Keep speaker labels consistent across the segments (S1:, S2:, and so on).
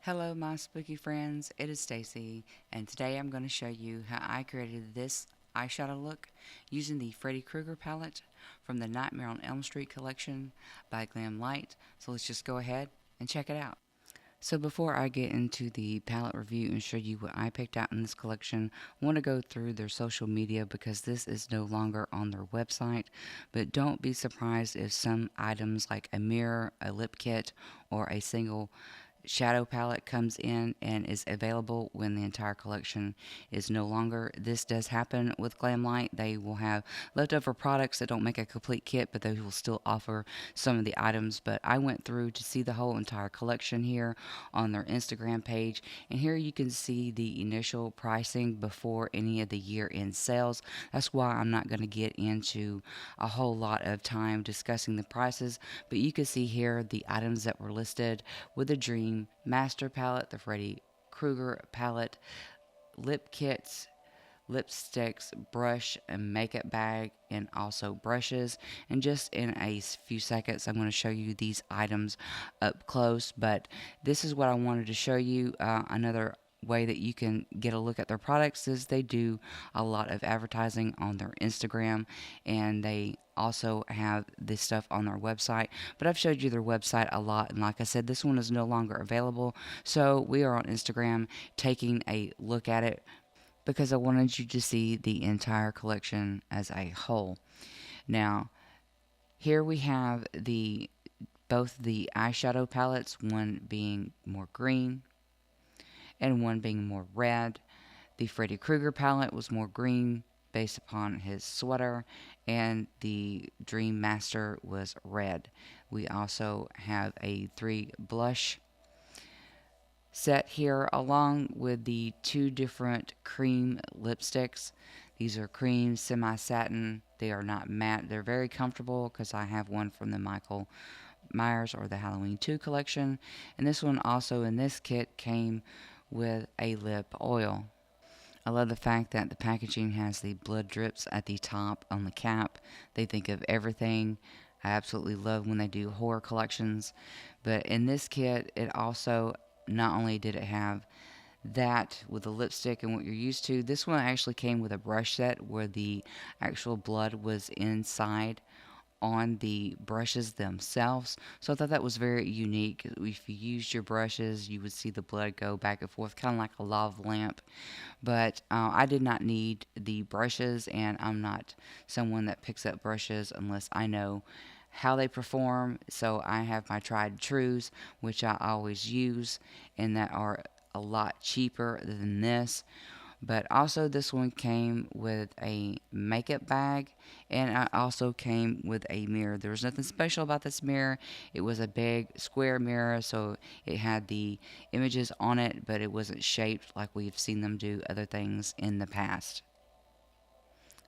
S1: Hello, my spooky friends. It is Stacy, and today I'm going to show you how I created this eyeshadow look using the Freddy Krueger palette from the Nightmare on Elm Street collection by Glamlite. So let's just go ahead and check it out. So before I get into the palette review and show you what I picked out in this collection, I want to go through their social media because this is no longer on their website. But don't be surprised if some items like a mirror, a lip kit, or a single shadow palette comes in and is available when the entire collection is no longer. This does happen with Glamlite. They will have leftover products that don't make a complete kit, but they will still offer some of the items. But I went through to see the whole entire collection here on their Instagram page, and here you can see the initial pricing before any of the year-end sales. That's why I'm not going to get into a whole lot of time discussing the prices, but you can see here the items that were listed with the Dream Master palette, the Freddy Krueger palette, lip kits, lipsticks, brush, and makeup bag, and also brushes. And just in a few seconds, I'm going to show you these items up close. But this is what I wanted to show you. Another way that you can get a look at their products is they do a lot of advertising on their Instagram, and they also have this stuff on their website. But I've showed you their website a lot, and like I said, this one is no longer available. So we are on Instagram taking a look at it because I wanted you to see the entire collection as a whole. Now, here we have the both the eyeshadow palettes, one being more green and one being more red. The Freddy Krueger palette was more green based upon his sweater, and the Dream Master was red. We also have a 3 blush set here along with the two different cream lipsticks. These are cream semi-satin. They are not matte. They're very comfortable because I have one from the Michael Myers or the Halloween 2 collection. And this one also in this kit came with a lip oil. I love the fact that the packaging has the blood drips at the top on the cap. They think of everything. I absolutely love when they do horror collections. But in this kit, it also not only did it have that with the lipstick and what you're used to, this one actually came with a brush set where the actual blood was inside on the brushes themselves. So I thought that was very unique. If you used your brushes, you would see the blood go back and forth, kind of like a lava lamp. But I did not need the brushes, and I'm not someone that picks up brushes unless I know how they perform. So I have my tried trues, which I always use, and that are a lot cheaper than this. But also, this one came with a makeup bag, and I also came with a mirror. There was nothing special about this mirror. It was a big square mirror, so it had the images on it, but it wasn't shaped like we've seen them do other things in the past.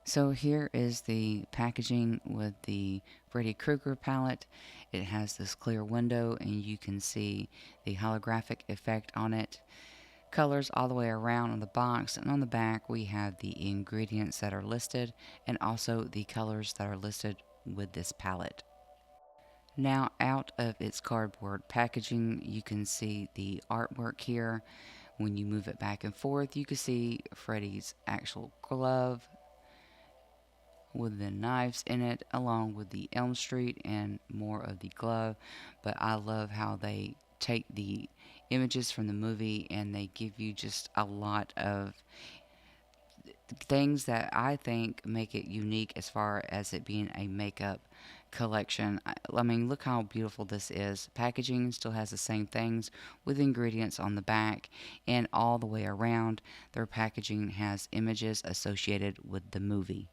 S1: So here is the packaging with the Freddy Krueger palette. It has this clear window, and you can see the holographic effect on it. Colors all the way around on the box, and on the back we have the ingredients that are listed and also the colors that are listed with this palette. Now, out of its cardboard packaging, you can see the artwork here. When you move it back and forth, you can see Freddy's actual glove with the knives in it, along with the Elm Street and more of the glove. But I love how they take the images from the movie and they give you just a lot of things that I think make it unique as far as it being a makeup collection. I mean, look how beautiful this is. Packaging still has the same things with ingredients on the back, and all the way around their packaging has images associated with the movie.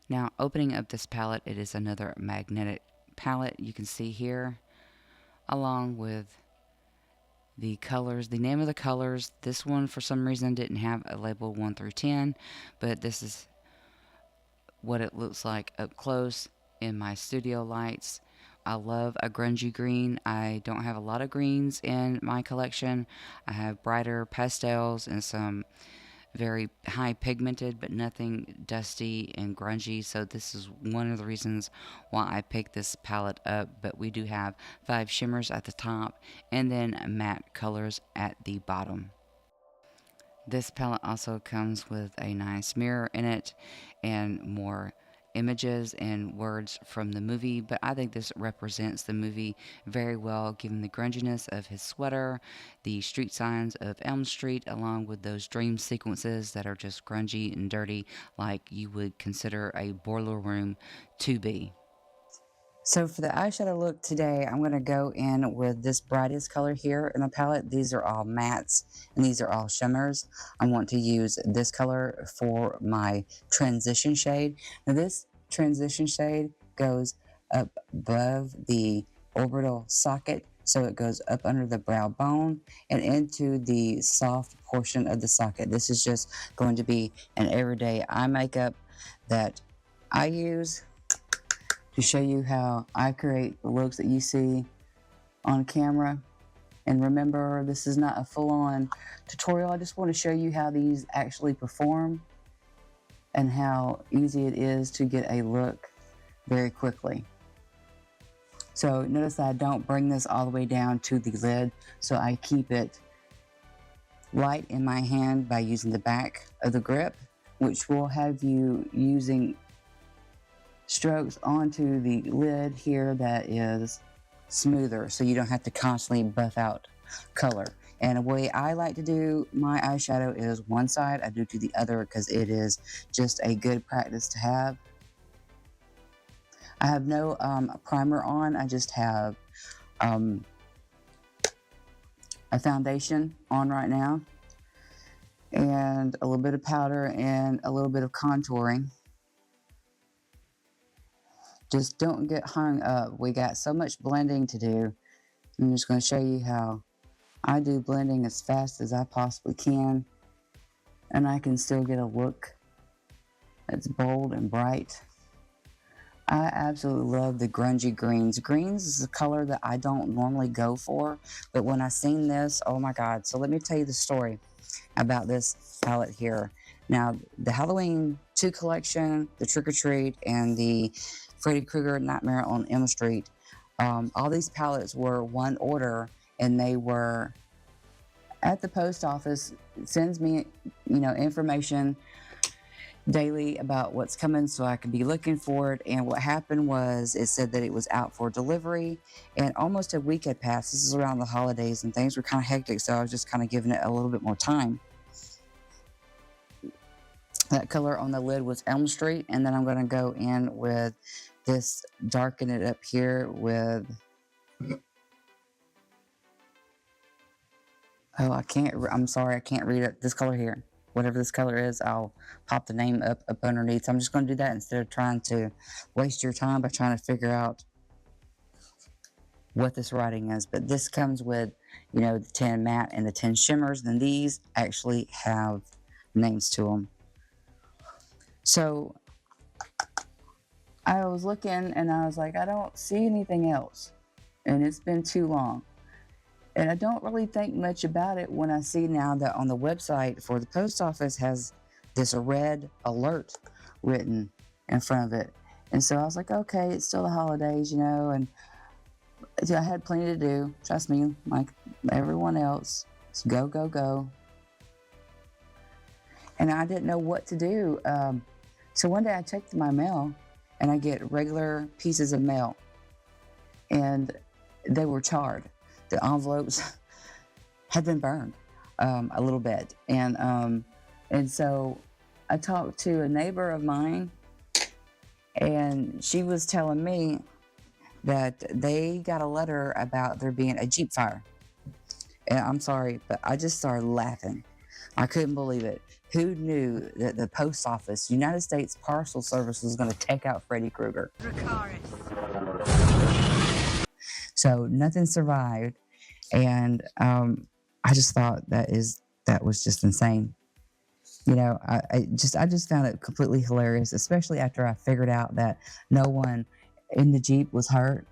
S1: Now, opening up this palette, it is another magnetic palette you can see here, along with the colors, the name of the colors. This one, for some reason, didn't have a label 1 through 10, but this is what it looks like up close in my studio lights. I love a grungy green. I don't have a lot of greens in my collection. I have brighter pastels and some very high pigmented, but nothing dusty and grungy. So this is one of the reasons why I picked this palette up. But we do have 5 shimmers at the top and then matte colors at the bottom. This palette also comes with a nice mirror in it and more images and words from the movie, but I think this represents the movie very well, given the grunginess of his sweater, the street signs of Elm Street, along with those dream sequences that are just grungy and dirty, like you would consider a boiler room to be. So for the eyeshadow look today, I'm going to go in with this brightest color here in the palette. These are all mattes and these are all shimmers. I want to use this color for my transition shade. Now this transition shade goes up above the orbital socket, so it goes up under the brow bone and into the soft portion of the socket. This is just going to be an everyday eye makeup that I use to show you how I create the looks that you see on camera. And remember, this is not a full-on tutorial. I just want to show you how these actually perform and how easy it is to get a look very quickly. So notice that I don't bring this all the way down to the lid, so I keep it light in my hand by using the back of the grip, which will have you using strokes onto the lid here that is smoother, so you don't have to constantly buff out color. And the way I like to do my eyeshadow is one side I do to the other, because it is just a good practice to have. I have no primer on. I just have a foundation on right now, and a little bit of powder and a little bit of contouring. Just don't get hung up. We got so much blending to do. I'm just going to show you how I do blending as fast as I possibly can, and I can still get a look that's bold and bright. I absolutely love the grungy greens. Greens is a color that I don't normally go for, but when I seen this, oh my God. So let me tell you the story about this palette here. Now, the Halloween 2 collection, the Trick or Treat, and the Freddy Krueger Nightmare on Elm Street, all these palettes were one order, and they were at the post office. It sends me, information daily about what's coming, so I can be looking for it. And what happened was, it said that it was out for delivery, and almost a week had passed. This is around the holidays, and things were kind of hectic, so I was just kind of giving it a little bit more time. That color on the lid was Elm Street, and then I'm going to go in with this, darken it up here with, I'm sorry, I can't read it. This color here, whatever this color is, I'll pop the name up underneath. So I'm just going to do that instead of trying to waste your time by trying to figure out what this writing is. But this comes with, the 10 matte and the 10 shimmers, and these actually have names to them. So I was looking and I was like, I don't see anything else, and it's been too long. And I don't really think much about it when I see now that on the website for the post office has this red alert written in front of it. And so I was like, okay, it's still the holidays, and I had plenty to do. Trust me, like everyone else. It's go, go, go. And I didn't know what to do. So one day I checked my mail, and I get regular pieces of mail, and they were charred. The envelopes had been burned a little bit, and so I talked to a neighbor of mine, and she was telling me that they got a letter about there being a Jeep fire. And I'm sorry, but I just started laughing. I couldn't believe it. Who knew that the post office, United States Parcel Service, was going to take out Freddy Krueger? So nothing survived, and I just thought that was just insane. I just found it completely hilarious, especially after I figured out that no one in the Jeep was hurt.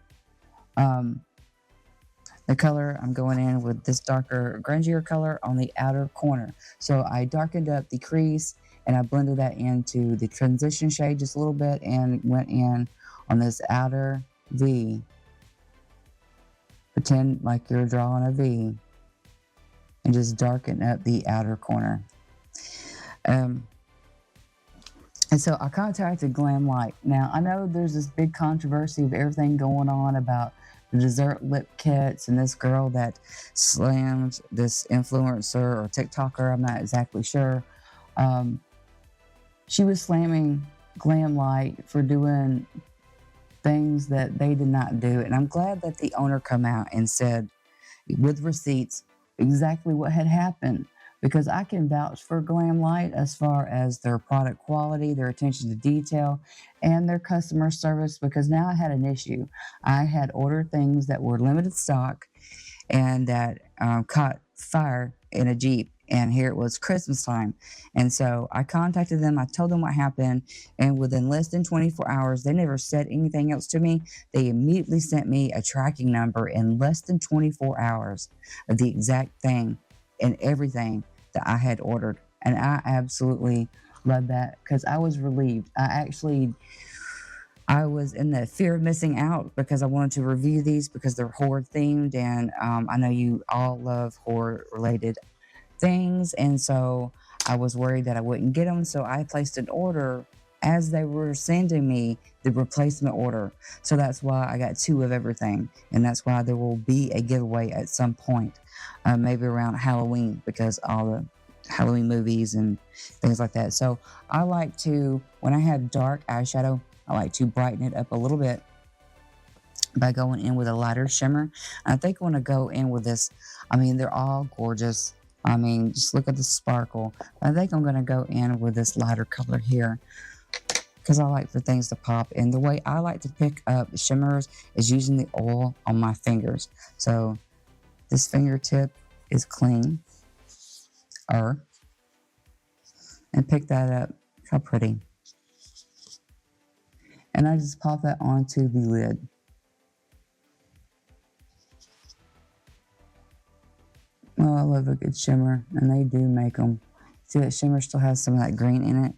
S1: the color, I'm going in with this darker, grungier color on the outer corner. So I darkened up the crease and I blended that into the transition shade just a little bit and went in on this outer V. Pretend like you're drawing a V and just darken up the outer corner. And so I contacted Glamlite. Now, I know there's this big controversy of everything going on about the dessert lip kits and this girl that slammed this influencer or TikToker, I'm not exactly sure. She was slamming Glamlite for doing things that they did not do. And I'm glad that the owner come out and said with receipts exactly what had happened, because I can vouch for Glamlite as far as their product quality, their attention to detail, and their customer service, because now I had an issue. I had ordered things that were limited stock and that caught fire in a Jeep, and here it was Christmas time. And so I contacted them, I told them what happened, and within less than 24 hours, they never said anything else to me. They immediately sent me a tracking number in less than 24 hours of the exact thing and everything that I had ordered. And I absolutely love that, because I was relieved. I was in the fear of missing out because I wanted to review these because they're horror themed, and I know you all love horror related things, and so I was worried that I wouldn't get them, so I placed an order as they were sending me the replacement order. So that's why I got 2 of everything, and that's why there will be a giveaway at some point, maybe around Halloween, because all the Halloween movies and things like that. So I like to, when I have dark eyeshadow, I like to brighten it up a little bit by going in with a lighter shimmer. And I think I want to go in with this. I mean, they're all gorgeous. I mean, just look at the sparkle. I think I'm going to go in with this lighter color here because I like for things to pop. And the way I like to pick up the shimmers is using the oil on my fingers. So this fingertip is clean. And pick that up. How pretty. And I just pop that onto the lid. Oh, I love a good shimmer, and they do make them. See, that shimmer still has some of that green in it.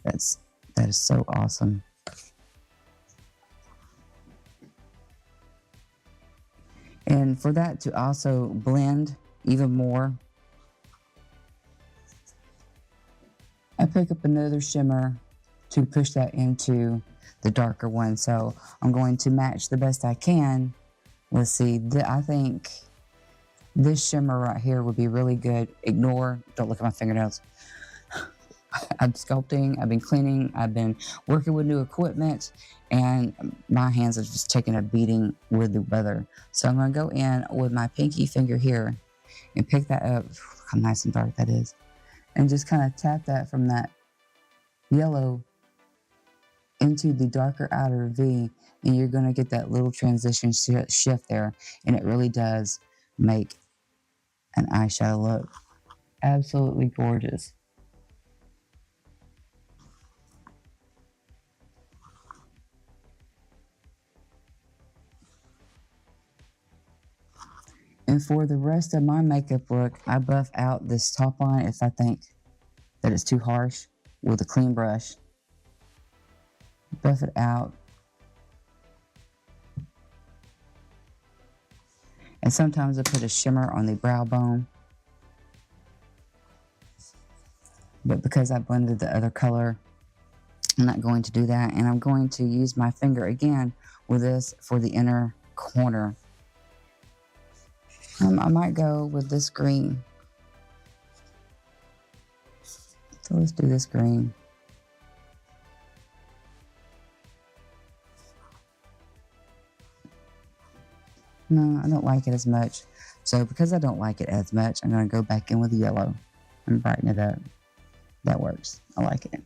S1: That is so awesome. And for that to also blend even more, I pick up another shimmer to push that into the darker one. So I'm going to match the best I can. Let's see, I think this shimmer right here would be really good. Don't look at my fingernails. I'm sculpting, I've been cleaning, I've been working with new equipment, and my hands are just taking a beating with the weather. So I'm going to go in with my pinky finger here and pick that up. Look how nice and dark that is. And just kind of tap that from that yellow into the darker outer V, and you're going to get that little transition shift there, and it really does make an eyeshadow look absolutely gorgeous. And for the rest of my makeup look, I buff out this top line if I think that it's too harsh with a clean brush. Buff it out. And sometimes I put a shimmer on the brow bone. But because I blended the other color, I'm not going to do that. And I'm going to use my finger again with this for the inner corner. I might go with this green. So let's do this green. No, I don't like it as much. So because I don't like it as much, I'm going to go back in with the yellow and brighten it up. That works. I like it.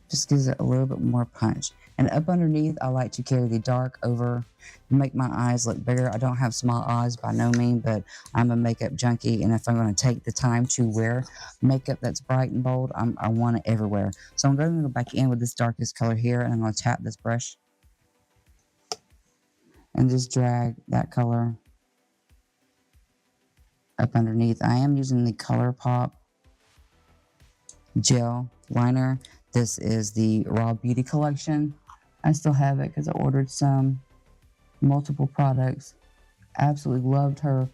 S1: Just gives it a little bit more punch. And up underneath, I like to carry the dark over to make my eyes look bigger. I don't have small eyes by no means, but I'm a makeup junkie. And if I'm going to take the time to wear makeup that's bright and bold, I want it everywhere. So I'm going to go back in with this darkest color here, and I'm going to tap this brush. and just drag that color up underneath. I am using the ColourPop gel liner. This is the Raw Beauty collection. I still have it because I ordered some, multiple products. Absolutely loved her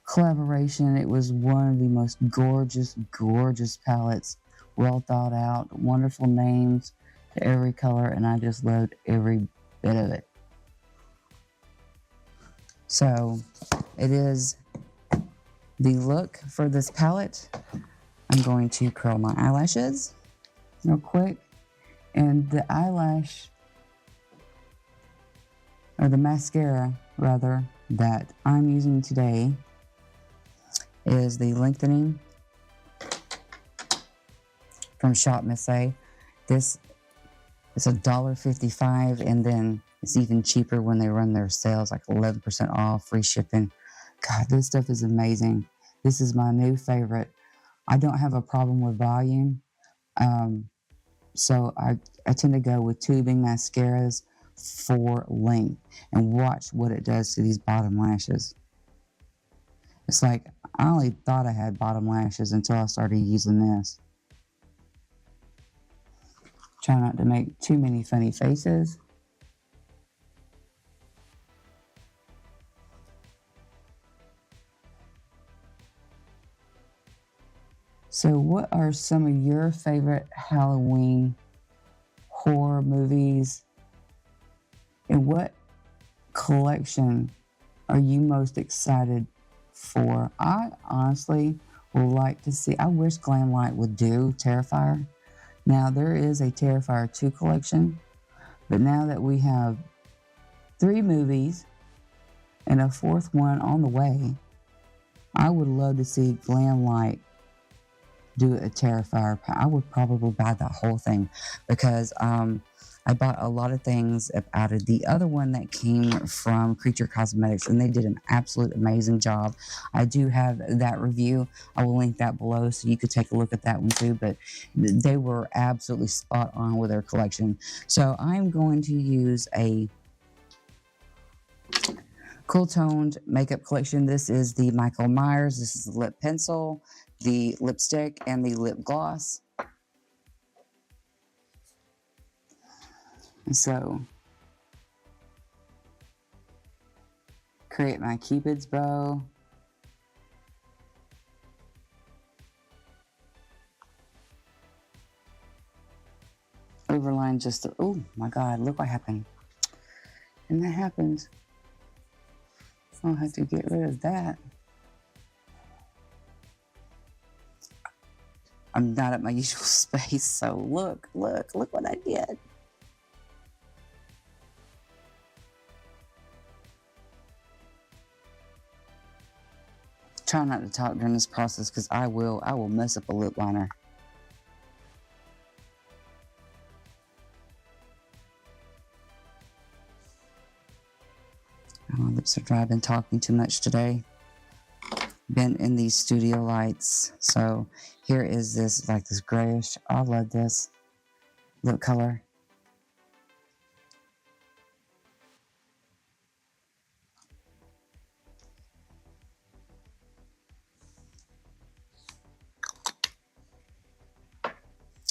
S1: collaboration. It was one of the most gorgeous palettes. Well thought out, wonderful names to every color, and I just loved every bit of it. So it is the look for this palette. I'm going to curl my eyelashes real quick, and the eyelash, or the mascara rather, that I'm using today is the lengthening from Shop Miss A. This is $1.55, and then it's even cheaper when they run their sales, like 11% off, free shipping. God, this stuff is amazing. This is my new favorite. I don't have a problem with volume, so I tend to go with tubing mascaras for length, and watch what it does to these bottom lashes. It's like, I only thought I had bottom lashes until I started using this. Try not to make too many funny faces. So what are some of your favorite Halloween horror movies? And what collection are you most excited for? I honestly would like to see, I wish Glamlite would do Terrifier. Now, there is a Terrifier 2 collection, but now that we have 3 movies and a 4th one on the way, I would love to see Glamlite do a Terrifier. I would probably buy that whole thing, because I bought a lot of things out of the other one that came from Creature Cosmetics, and they did an absolute amazing job. I do have that review. I will link that below so you could take a look at that one too, but they were absolutely spot on with their collection. So I'm going to use a cool toned makeup collection. This is the Michael Myers. This is the lip pencil, the lipstick, and the lip gloss. So, create my Cupid's bow. Overline just the, oh my God, look what happened. And that happens. I'll have to get rid of that. I'm not at my usual space, so look what I did. Try not to talk during this process, because I will mess up a lip liner. My lips are dry. I've been talking too much today. Been in these studio lights. So here is this, like this grayish. I love this lip color.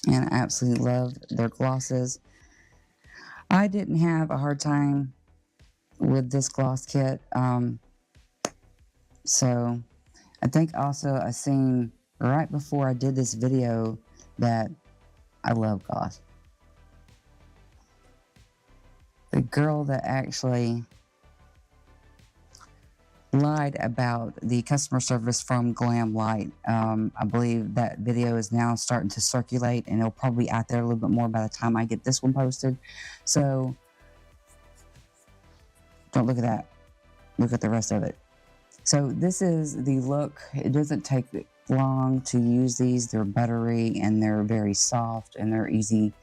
S1: And I absolutely love their glosses. I didn't have a hard time with this gloss kit. So I think also I seen right before I did this video that I love gloss. The girl that actually lied about the customer service from Glamlite. I believe that video is now starting to circulate, and it'll probably be out there a little bit more by the time I get this one posted. So don't look at that. Look at the rest of it. So this is the look. It doesn't take long to use these. They're buttery, and they're very soft, and they're easy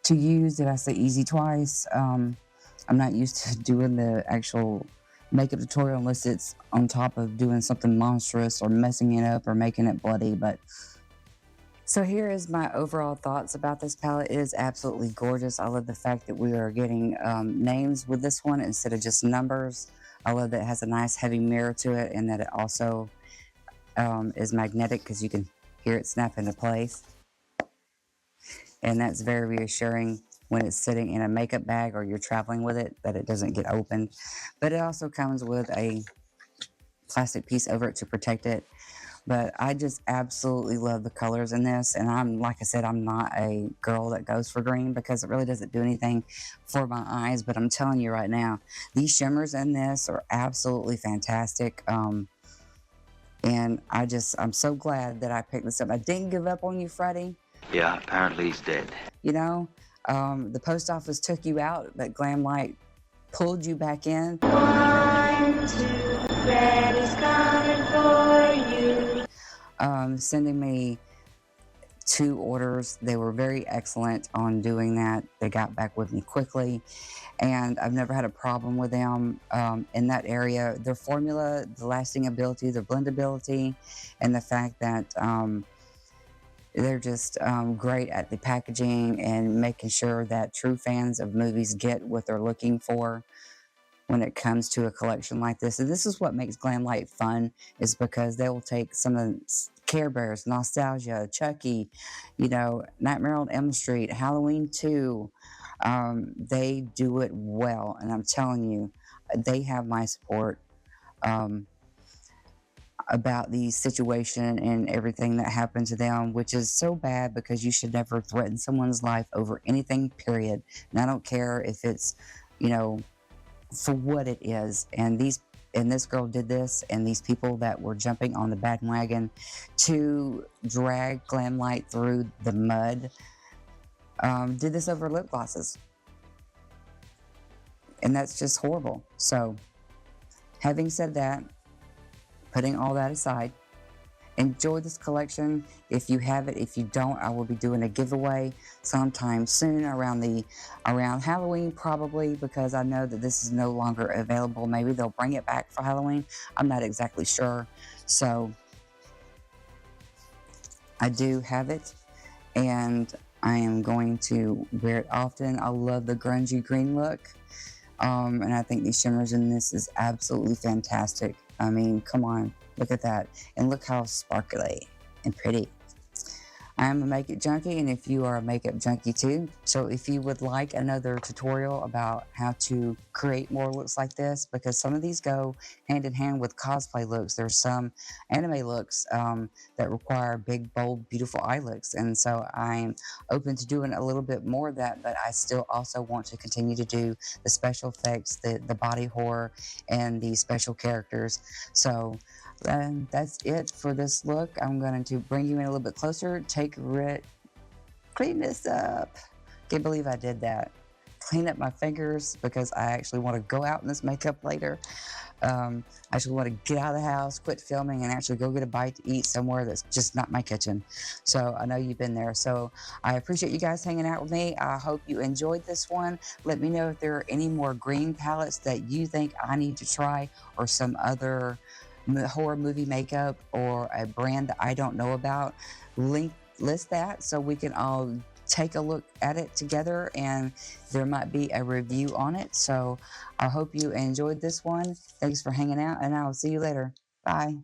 S1: to use. Did I say easy twice? I'm not used to doing the actual makeup tutorial unless it's on top of doing something monstrous or messing it up or making it bloody, but So here is my overall thoughts about this palette. It is absolutely gorgeous. I love the fact that we are getting names with this one instead of just numbers. I love that it has a nice heavy mirror to it, and that it also is magnetic because you can hear it snap into place. And that's very reassuring when it's sitting in a makeup bag or you're traveling with it, that it doesn't get opened. But it also comes with a plastic piece over it to protect it. But I just absolutely love the colors in this. And I'm, like I said, I'm not a girl that goes for green because it really doesn't do anything for my eyes. But I'm telling you right now, these shimmers in this are absolutely fantastic. And I'm so glad that I picked this up. I didn't give up on you, Freddy.
S2: Yeah, apparently he's dead.
S1: You know, the post office took you out, but Glamlite pulled you back in.
S3: 1, 2, Freddy's coming for you.
S1: Sending me 2 orders. They were very excellent on doing that. They got back with me quickly, and I've never had a problem with them in that area. Their formula, the lasting ability, their blendability, and the fact that they're just great at the packaging and making sure that true fans of movies get what they're looking for when it comes to a collection like this. And this is what makes Glamlite fun, is because they will take some of the Care Bears, nostalgia, Chucky, Nightmare on Elm Street, Halloween 2. They do it well, and I'm telling you, they have my support about the situation and everything that happened to them, which is so bad because you should never threaten someone's life over anything, period. And I don't care if it's, for what it is. And this girl did this, and these people that were jumping on the bandwagon to drag Glamlite through the mud did this over lip glosses. And that's just horrible. So, having said that, putting all that aside, enjoy this collection if you have it. If you don't, I will be doing a giveaway sometime soon around Halloween, probably, because I know that this is no longer available. Maybe they'll bring it back for Halloween. I'm not exactly sure. So I do have it, and I am going to wear it often. I love the grungy green look, and I think these shimmers in this is absolutely fantastic. I mean, come on, look at that. And look how sparkly and pretty. I am a makeup junkie, and if you are a makeup junkie too, so if you would like another tutorial about how to create more looks like this, because some of these go hand in hand with cosplay looks. There's some anime looks that require big, bold, beautiful eye looks, and so I'm open to doing a little bit more of that, but I still also want to continue to do the special effects, the body horror, and the special characters. So that's it for this look. I'm going to bring you in a little bit closer, clean this up. Can't believe I did that. Clean up my fingers because I actually want to go out in this makeup later. I actually want to get out of the house, quit filming, and actually go get a bite to eat somewhere that's just not my kitchen. So I know you've been there. So I appreciate you guys hanging out with me. I hope you enjoyed this one. Let me know if there are any more green palettes that you think I need to try, or some other horror movie makeup or a brand that I don't know about. List that so we can all take a look at it together, and there might be a review on it. So I hope you enjoyed this one. Thanks for hanging out, and I'll see you later. Bye.